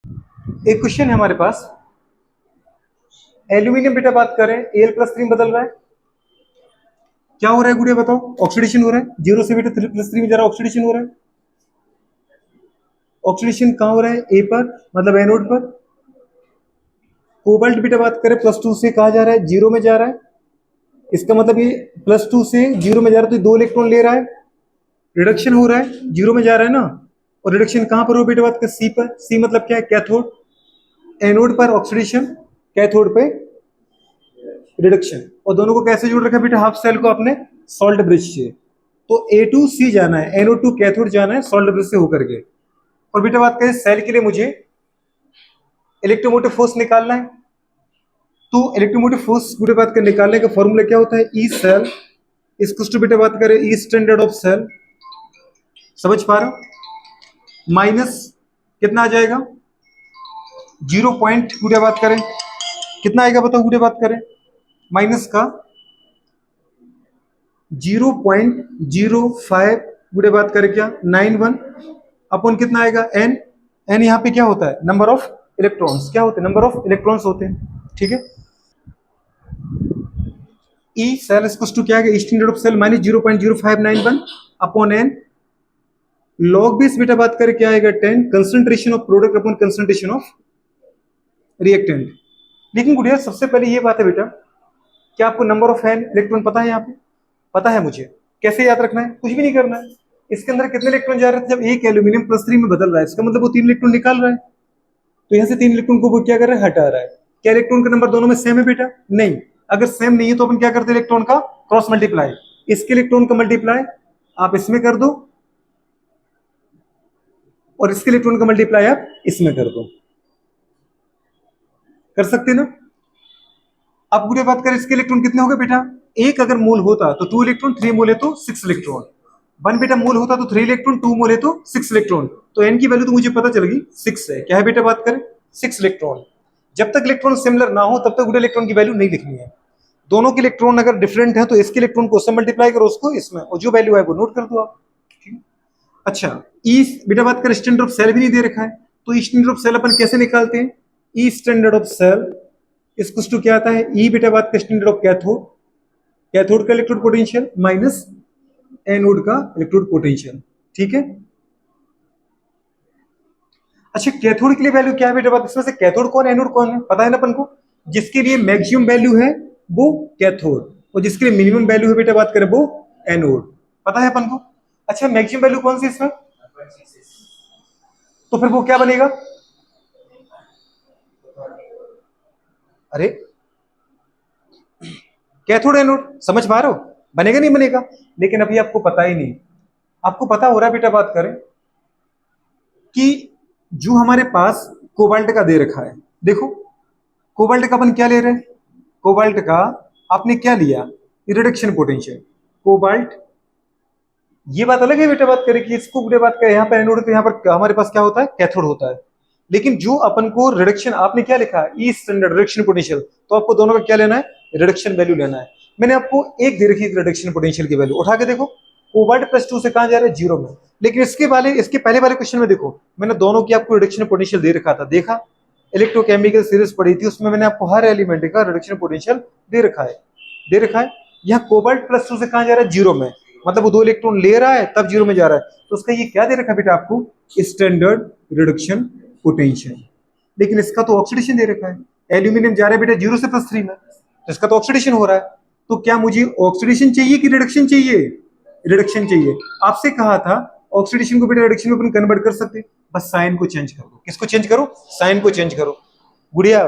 एक क्वेश्चन है हमारे पास, एल्यूमिनियम बेटा बात करें, Al+3 बदल रहा है, क्या हो रहा है गुड़िया बताओ? ऑक्सीडेशन हो रहा है, 0 से बेटा 3+3 में जा रहा है, ऑक्सीडेशन हो रहा है। ऑक्सीडेशन कहां हो रहा है? ए पर, मतलब एनोड पर। कोबाल्ट बेटा बात करें, +2 से कहा जा रहा है, 0 में जा रहा है। इसका मतलब ये +2 से 0 में जा रहा है तो 2 इलेक्ट्रॉन ले रहा है, रिडक्शन हो रहा है, 0 में जा रहा है ना। और रिडक्शन कहां पर हो बेटा बात कर? सी पर। सी मतलब क्या है? कैथोड। एनोड पर ऑक्सीडेशन, कैथोड पे रिडक्शन। और दोनों को कैसे जोड़ रखा है बेटा? हाफ सेल को आपने सॉल्ट ब्रिज से। तो A2C जाना है, NO2 कैथोड जाना है सॉल्ट ब्रिज से होकर के। और बेटा बात करें सेल के लिए मुझे इलेक्ट्रोमोटिव फोर्स निकालना है, तो इलेक्ट्रोमोटिव फोर्स बेटा बात कर निकालने का फॉर्मूला क्या होता है? ई सेल इस बेटा बात करें ई स्टैंडर्ड ऑफ सेल, समझ पा रहे हो? माइनस कितना आ जाएगा? 0 पॉइंट गुड़े बात करें कितना आएगा बताओ गुड़े बात करें? माइनस का 0.05 गुड़े बात करें क्या? 91 अपन कितना आएगा? एन। एन यहाँ पे क्या होता है? Number of electrons. क्या होते हैं? नंबर ऑफ इलेक्ट्रॉन्स होते हैं, ठीक है। ई सेल इक्वल्स टू क्या है? Standard of cell minus 0.0591 upon N. Log base बेटा बात करें क्या आएगा? 10 concentration of product upon concentration of reactant. लेकिन गुड़िया सबसे पहले ये बात है बेटा, क्या आपको नंबर ऑफ एन इलेक्ट्रॉन पता है? यहाँ पे पता है मुझे। कैसे याद रखना है? कुछ भी नहीं करना है। इसके अंदर कितने इलेक्ट्रॉन जा रहे थे? जब एक एल्यूमिनियम +3 में बदल रहा है, इसका मतलब वो 3 इलेक्ट्रॉन निकाल रहा है। तो यहाँ से 3 इलेक्ट्रॉन को वो क्या कर रहा है? हटा रहा है। क्या इलेक्ट्रॉन का नंबर दोनों में सेम है बेटा? नहीं। अगर सेम नहीं है तो अपन क्या करते हैं? इलेक्ट्रॉन का क्रॉस मल्टीप्लाई। इसके इलेक्ट्रॉन का मल्टीप्लाई आप इसमें कर दो और इसके इलेक्ट्रॉन का मल्टीप्लाई आप इसमें कर दो। कर सकते ना? अब बुरे बात करें इसके इलेक्ट्रॉन कितने हो गए बेटा? एक अगर मोल होता तो 2 इलेक्ट्रॉन, 3 मोल है तो 6 इलेक्ट्रॉन। 1 बेटा मोल होता तो 3 इलेक्ट्रॉन, 2 मोल है तो 6 इलेक्ट्रॉन। तो एन की वैल्यू तो मुझे पता चल गई 6 है। क्या है बेटा बात करें? 6 इलेक्ट्रॉन। जब तक इलेक्ट्रॉन सिमिलर ना हो तब तक बुरे इलेक्ट्रॉन की वैल्यू नहीं लिखनी है। दोनों के इलेक्ट्रॉन अगर डिफरेंट है तो इसके इलेक्ट्रॉन को उससे मल्टीप्लाई करो, उसको इसमें, और जो वैल्यू है वो नोट कर दो आप। अच्छा, ई बेटा बात करें स्टैंडर्ड ऑफ सेल भी नहीं दे रखा है, तो स्टैंडर्ड ऑफ सेल अपन कैसे निकालते हैं? ई स्टैंडर्ड ऑफ सेल इसको टू क्या आता है? ई बेटा बात का स्टैंडर्ड ऑफ कैथोड, कैथोड का इलेक्ट्रोड पोटेंशियल माइनस एनोड का इलेक्ट्रोड पोटेंशियल, ठीक है। अच्छा, कैथोड के लिए वैल्यू क्या है बेटा बात? इसमें से कैथोड कौन है, एनोड कौन है, पता है ना अपन को? जिसके लिए मैक्सिमम वैल्यू है वो कैथोड, और जिसके लिए मिनिमम वैल्यू है बेटा बात करें वो एनोड, पता है अपन को। अच्छा, मैक्सिमम वैल्यू कौन सी इसमें? तो फिर वो क्या बनेगा? अरे कैथोड एनोड, समझ पा रहे हो? बनेगा नहीं बनेगा? लेकिन अभी आपको पता ही नहीं। आपको पता हो रहा है बेटा बात करें कि जो हमारे पास कोबाल्ट का दे रखा है, देखो कोबाल्ट का अपन क्या ले रहे हैं? कोबाल्ट का आपने क्या लिया? Reduction potential. कोबाल्ट, ये बात अलग है बेटा बात करें कि इसको बेटा बात करें यहाँ पर एनोड, तो यहाँ पर हमारे पास क्या होता है? कैथोड होता है। लेकिन जो अपन को रिडक्शन आपने क्या लिखा है? ई स्टैंडर्ड रिडक्शन पोटेंशियल, तो आपको दोनों का क्या लेना है? रिडक्शन वैल्यू लेना है। मैंने आपको एक दे रखी है रिडक्शन पोटेंशियल की वैल्यू, उठा के देखो। कोबाल्ट +2 से कहां जा रहा है? 0 में। लेकिन इसके पहले वाले क्वेश्चन में देखो, मैंने दोनों की आपको रिडक्शन पोटेंशियल दे रखा था, देखा? इलेक्ट्रोकेमिकल सीरीज पढ़ी थी, उसमें मैंने आपको हर एलिमेंट का रिडक्शन पोटेंशियल दे रखा है, दे रखा है। यहाँ कोबाल्ट +2 से कहां जा रहा है? 0 में, मतलब वो 2 इलेक्ट्रॉन ले रहा है तब 0 में जा रहा है। तो उसका ये क्या दे रखा है बेटा आपको? Standard reduction potential. लेकिन इसका तो ऑक्सीडेशन दे रखा है, एल्यूमिनियम जा रहा है बेटा 0 से +3 में, तो इसका तो ऑक्सीडेशन हो रहा है। तो क्या मुझे ऑक्सीडेशन चाहिए कि रिडक्शन चाहिए? रिडक्शन चाहिए। आपसे कहा था ऑक्सीडेशन को बेटा रिडक्शन में अपन कन्वर्ट कर सकते, बस साइन को चेंज कर दो। किसको चेंज करो? साइन को चेंज करो। गुड़िया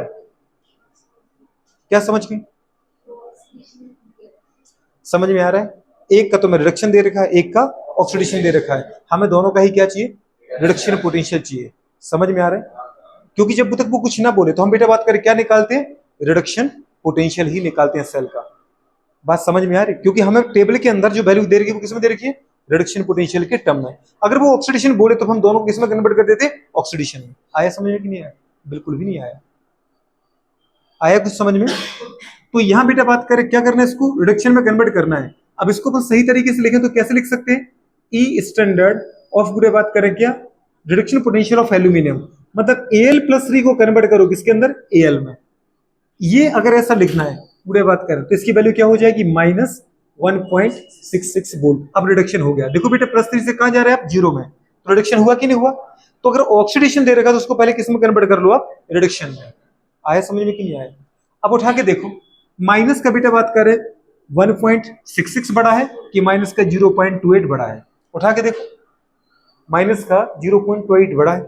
क्या समझ गई? समझ में आ रहा है? एक का तो मैं रिडक्शन दे रखा है, एक का ऑक्सीडेशन दे रखा है, हमें दोनों का ही क्या चाहिए? रिडक्शन पोटेंशियल चाहिए। समझ में आ रहा है? क्योंकि जब तक वो कुछ ना बोले तो हम बेटा बात करें क्या निकालते हैं? रिडक्शन पोटेंशियल ही निकालते हैं सेल का। बात समझ में आ रही? क्योंकि हमें टेबल के अंदर जो वैल्यू दे रखी है वो किसमें दे रखी है? रिडक्शन पोटेंशियल के टर्म में। अगर वो ऑक्सीडेशन बोले तो हम दोनों को किसमें कन्वर्ट कर देते? ऑक्सीडेशन में। आया समझ में कि नहीं आया? बिल्कुल भी नहीं आया। आया कुछ समझ में? तो यहां बेटा बात करें क्या करना है? इसको रिडक्शन में कन्वर्ट करना है। अब इसको अपन सही तरीके से लिखें तो कैसे लिख सकते हैं? ई स्टैंडर्ड ऑफ गुड़े बात करें क्या? Reduction potential of aluminium. मतलब Al+3 को कन्वर्ट करो किसके अंदर, Al में। ये अगर ऐसा लिखना है पूरे बात करें तो इसकी वैल्यू क्या हो जाएगी, -1.66 वोल्ट। अब रिडक्शन हो गया, देखो बेटा +3 से कहां जा रहे हैं आप, 0 में, तो रिडक्शन हुआ कि नहीं हुआ। तो अगर ऑक्सीडेशन दे रखा तो उसको पहले किस में कन्वर्ट कर लो आप, रिडक्शन में। आया समझ में कि नहीं आया। अब उठा के देखो, माइनस का बेटा बात करें 1.66 बड़ा है कि माइनस का 0.28 बड़ा है, उठा के देखो, माइनस का 0.28 बड़ा है,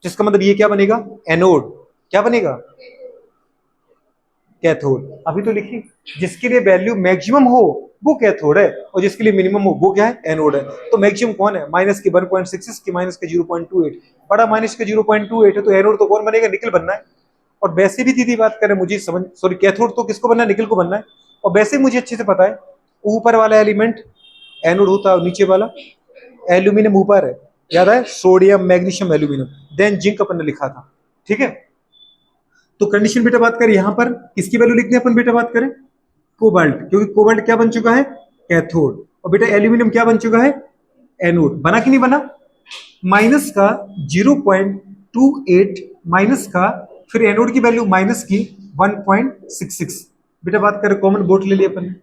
जिसका मतलब ये क्या बनेगा, एनोड। क्या बनेगा, कैथोड। अभी तो लिखी, जिसके लिए वैल्यू मैक्सिमम हो वो कैथोड है, और जिसके लिए मिनिमम हो वो क्या है, एनोड है। तो मैक्सिमम कौन है, माइनस की 1.66 की माइनस के 0.28, बड़ा माइनस के 0.28 है, तो एनोड तो कौन बनेगा, निकल बनना है। और वैसे भी दीदी बात करें, मुझे समझ, सॉरी कैथोड तो किसको बनना है, निकल को बनना है। और वैसे मुझे अच्छे से पता है, ऊपर वाला एलिमेंट एनोड होता है, नीचे वाला एल्यूमिनियम ऊपर है, याद है, sodium magnesium aluminium, then zinc अपन ने लिखा था, ठीक है। तो कंडीशन बेटा बात करें, यहां पर किसकी वैल्यू लिखते हैं अपन बेटा बात करें, कोबाल्ट, क्योंकि कोबाल्ट क्या बन चुका है, कैथोड, और बेटा एल्यूमिनियम क्या बन चुका है, एनोड। बना कि नहीं बना, माइनस का 0.28 माइनस का, फिर एनोड की वैल्यू माइनस की 1.66, बेटा बात करें कॉमन बोट ले लिया अपन ने,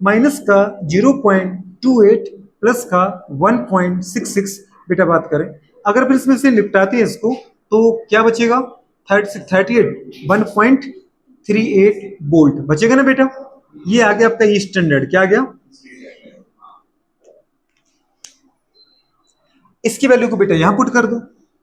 माइनस का 0.28 प्लस का 1.66, बेटा बात करें अगर फिर इसमें से निपटाते हैं इसको तो क्या बचेगा, 38 1.38 वोल्ट बचेगा ना बेटा। ये आ गया आपका ई स्टैंडर्ड, क्या आ गया, इसकी वैल्यू को बेटा यहां पुट कर दो,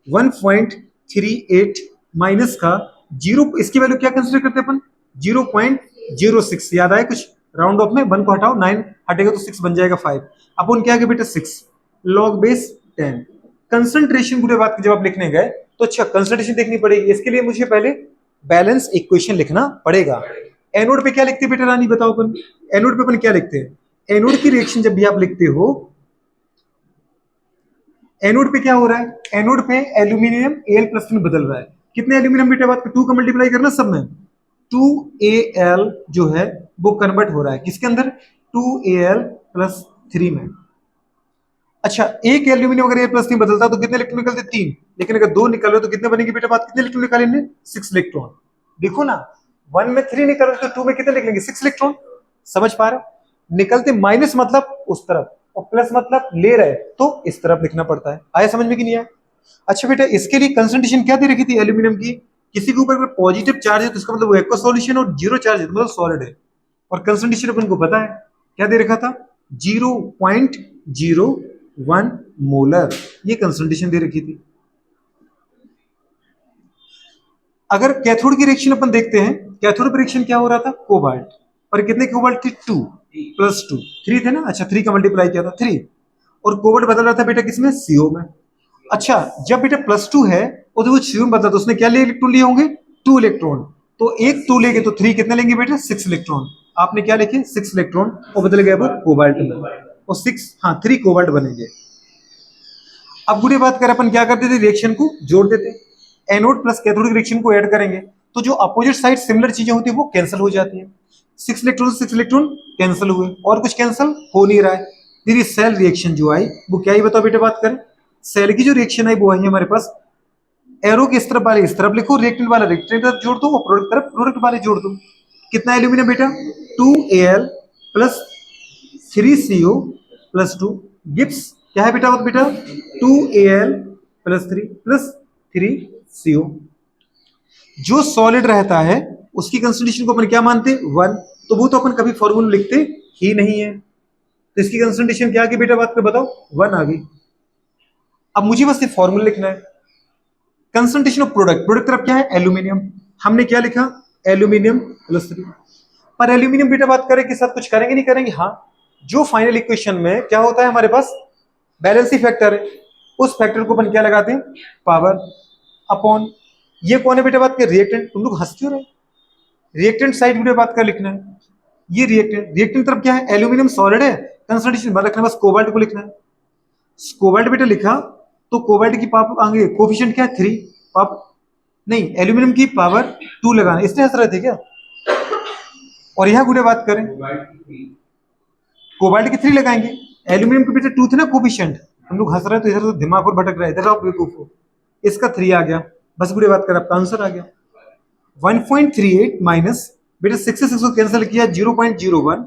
1.38 माइनस का 0, इसकी वैल्यू क्या कंसीडर करते हैं अपन, 0.06, याद आया कुछ, राउंड ऑफ में 1 को हटाओ, 9 हटेगा तो 6 बन जाएगा 5, अपन क्या आ गया बेटा 6 लॉग बेस 10। कंसंट्रेशन पूरे बात की जब आप लिखने गए तो अच्छा कंसंट्रेशन देखनी पड़ेगी, इसके लिए मुझे पहले बैलेंस इक्वेशन लिखना पड़ेगा। एनोड पे क्या लिखते हैं बेटा रानी बताओ, अपन एनोड पे अपन क्या लिखते हैं, एनोड की रिएक्शन जब भी आप लिखते हो, एनोड पे क्या हो रहा है, एनोड पे एल्यूमिनियम Al+ में बदल रहा है, कितने एल्यूमिनियम बेटा बात, 2 का मल्टीप्लाई करना सब में, 2Al जो है वो कन्वर्ट हो रहा है किसके अंदर, 2Al+3 में। अच्छा एक एल्यूमिनियम अगर Al+3 बदलता तो कितने इलेक्ट्रॉन निकलते, 3, लेकिन अगर 2 निकल रहे तो कितने बनेंगे बेटा बात, कितने इलेक्ट्रॉन निकाले इनने, 6 इलेक्ट्रॉन। देखो ना 1 में 3 निकल रहे तो 2 में कितने निकलेंगे, 6 इलेक्ट्रॉन। समझ पा रहे, निकलते माइनस मतलब उस तरफ और प्लस मतलब ले रहे तो इस तरफ लिखना पड़ता है। आया समझ में कि नहीं आया। अच्छा बेटा इसके लिए कंसंट्रेशन क्या दे रखी थी एल्यूमिनियम की, किसी के ऊपर अगर पॉजिटिव चार्ज है तो इसका मतलब वो एक्वा सॉल्यूशन, और जीरो चार्ज है तो मतलब सॉलिड है। और कंसंट्रेशन अपन को पता है क्या दे रखा था, 0.01 मोलर, ये कंसंट्रेशन दे रखी थी। अगर कैथोड की रिएक्शन अपन देखते हैं, कैथोड रिएक्शन क्या हो रहा था, कोबाल्ट, और कितने कोबाल्ट थी, 2 + 2 3 थे ना, अच्छा 3 का मल्टीप्लाई किया था 3, और कोबाल्ट बदल रहा था बेटा किसमें, सीओ में। अच्छा जब बेटा +2 है और तो वो सीओ में बदला तो उसने क्या लिए इलेक्ट्रॉन लिए होंगे, 2 इलेक्ट्रॉन, तो एक 2 लेंगे तो 3 कितने लेंगे बेटा, 6 इलेक्ट्रॉन। आपने क्या लिखे, 6 इलेक्ट्रॉन, और बदल गया वो कोबाल्ट में, और 6 हाँ 3 कोबाल्ट बनेंगे। अब बुरी बात करें अपन क्या करते थे, रिएक्शन को जोड़ देते, एनोड प्लस कैथोड की रिएक्शन को ऐड करेंगे तो जो अपोजिट साइड सिमिलर चीजें होती है वो कैंसिल हो जाती है। 6 इलेक्ट्रॉन 6 इलेक्ट्रॉन कैंसिल हुए, और कुछ कैंसिल हो नहीं रहा है। फिर ये सेल रिएक्शन जो आई वो क्या ही बताओ बेटा बात करें, सेल की जो रिएक्शन आई वो आई हमारे पास, एरो के इस तरफ वाले इस तरफ लिखो, रिएक्टेंट वाला रिएक्टेंट तरफ जोड़ दो और प्रोडक्ट तरफ प्रोडक्ट वाले जोड़ दो। कितना एल्यूमिनियम बेटा, 2Al प्लस 3Co+2 गिव्स क्या है बेटा, बेटा 2Al+3 + 3Co। जो सॉलिड रहता है उसकी कंसंट्रेशन को अपन क्या मानते हैं, 1, तो वो तो अपन कभी फॉर्मूला लिखते ही नहीं है, तो इसकी कंसंट्रेशन क्या आ गई बेटा बात कर बताओ, 1 आ गई। अब मुझे बस ये फॉर्मूला लिखना है, कंसंट्रेशन ऑफ प्रोडक्ट, प्रोडक्ट तरफ क्या है एल्यूमिनियम, हमने क्या लिखा Al+3, पर एल्यूमिनियम बेटा बात करें कि साथ कुछ करेंगे नहीं करेंगे, हाँ जो फाइनल इक्वेशन में क्या होता है हमारे पास बैलेंसी फैक्टर है, उस फैक्टर को अपन क्या लगाते हैं, पावर अपॉन, ये कौन है बेटा बात कर, रिएक्टेंट, तुम लोग हंस क्यों रहे, रिएक्टेंट साइड बेटा बात कर लिखना है, ये रिएक्टेंट, रिएक्टेंट तरफ क्या है एल्यूमिनियम सॉलिड है, कंसंट्रेशन बाहर रखना, बस कोबाल्ट को लिखना है, कोबाल्ट बेटा लिखा तो कोबाल्ट की पावर आगे कोफिशिएंट क्या है 3, पाप नहीं एल्यूमिनियम की पावर 2 लगाना, इसलिए हंस रहे थे क्या। और यहां गुड़े बात करें कोबाल्ट की 3 लगाएंगे, एल्यूमिनियम के बेटा 2 थे ना कोफिशिएंट, हम लोग हंस रहे तो इधर तो दिमाग और भटक रहा है, इधर आप बेवकूफ हो। इसका 3 आ गया, बस बुरी बात कर आपका आंसर आ गया। 1.38 माइनस बेटा 6 से 6 को कैंसिल किया 0.01,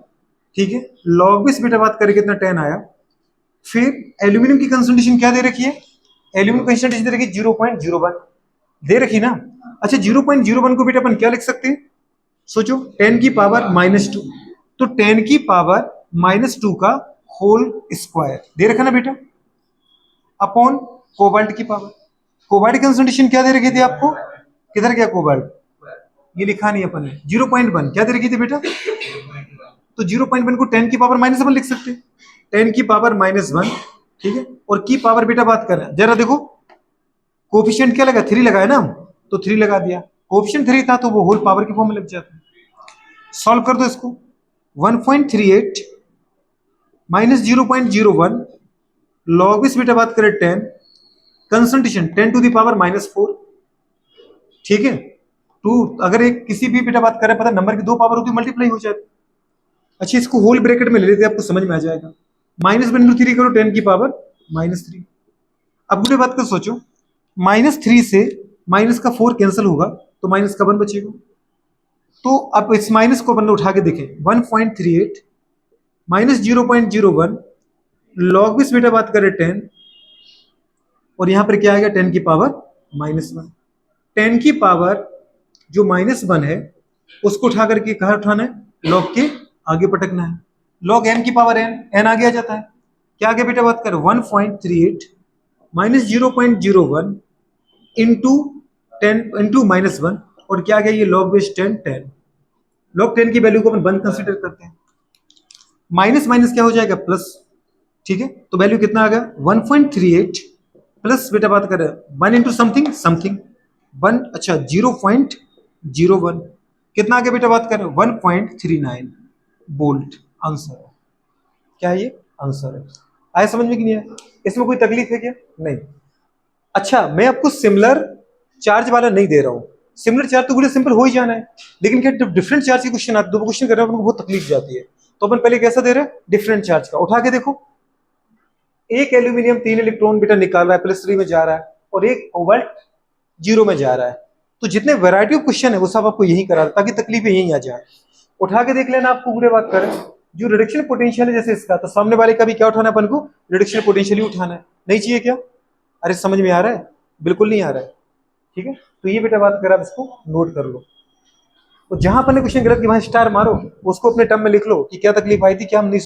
ठीक है। लॉग में बेटा बात करें कितना 10 आया। फिर एल्यूमिनियम की कंसंट्रेशन क्या दे रखी है, एल्यूमिनियम कंसंट्रेशन दे रखी है 0.01 दे रखी ना। अच्छा 0.01 को बेटा अपन क्या लिख सकते हैं, सोचो 10 की पावर -2, तो 10 की पावर -2 का होल स्क्वायर दे रखा ना बेटा, अपॉन कोबाल्ट की पावर। कोबाल्ट की कंसंट्रेशन क्या दे रखी थी आपको, किधर गया कोबाल्ट, ये लिखा नहीं अपन ने, 0.1 क्या दे रखी थी बेटा, तो 0.1 को 10 की पावर -1 लिख सकते हैं, 10 की पावर -1, ठीक है। और की पावर बेटा बात कर रहे हैं, जरा देखो कोफिशिएंट क्या लगा 3 लगाया ना, तो 3 लगा दिया, कोफिशिएंट 3 था तो वो होल पावर की फॉर्म में लग जाता है। सॉल्व कर दो इसको, 1.38 माइनस 0.01 लॉग इस बेटा बात करें 10, कंसंट्रेशन 10 टू द पावर -4, ठीक है। टू अगर एक किसी भी बेटा बात करें, पता नंबर की 2 पावर होती है मल्टीप्लाई हो जाती। अच्छा इसको होल ब्रैकेट में ले लेते आपको समझ में आ जाएगा, -3 करो 10 की पावर -3। अब मुझे बात कर सोचो, -3 से माइनस का 4 कैंसिल होगा तो माइनस का 1 बचेगा, तो अब इस माइनस को अपन उठा के देखें, 1.38 माइनस 0.01 लॉग भी बेटा बात करें 10, और यहां पर क्या आएगा 10 की पावर -1। 10 की पावर जो -1 है उसको उठा करके कहा उठाना है, लॉग के आगे पटकना है, लॉग n की पावर n आगे आ जाता है, क्या आगे बेटा बात करें 1.38 माइनस 0.01 इंटू 10 इंटू -1, और क्या गया ये लॉग बेस 10 10, लॉग 10 की वैल्यू को अपन 1 कंसीडर करते हैं, माइनस माइनस क्या हो जाएगा प्लस, ठीक है। तो वैल्यू कितना आ गया 1.38 प्लस बेटा बात कर रहे हैं 1 इंटू समथिंग समथिंग 1, अच्छा 0.01 कितना आ गया बेटा बात कर रहे हैं 1.39 बोल्ट आंसर है। क्या है ये आंसर है, आया समझ में कि नहीं आया, इसमें कोई तकलीफ है क्या, नहीं। अच्छा मैं आपको सिमिलर चार्ज वाला नहीं दे रहा हूं, सिमिलर चार्ज तो बोले सिंपल हो ही जाना है, लेकिन क्या डिफरेंट चार्ज के क्वेश्चन आते, 2 क्वेश्चन कर रहे हैं बहुत तकलीफ जाती है, तो अपन पहले कैसा दे रहे हैं डिफरेंट चार्ज का, उठा के देखो, एक एल्यूमिनियम 3 इलेक्ट्रॉन बेटा निकाल रहा है +3 में जा रहा है, और एक कोबाल्ट 0 में जा रहा है, तो जितने वैरायटी ऑफ क्वेश्चन है वो सब आपको यही करा ताकि तकलीफें यही आ जाए। उठा के देख लेना, आपको पूरे बात करें जो रिडक्शन पोटेंशियल है जैसे इसका, तो सामने वाले का भी क्या उठाना है अपन को, रिडक्शन पोटेंशियल ही उठाना है, नहीं चाहिए क्या, अरे समझ में आ रहा है, बिल्कुल नहीं आ रहा है, ठीक है। तो ये बेटा बात कर आप इसको नोट कर लो, तो जहां अपन ने क्वेश्चन गलत की वहां स्टार मारो, उसको अपने टर्म में लिख लो कि क्या तकलीफ आई थी, क्या हम नहीं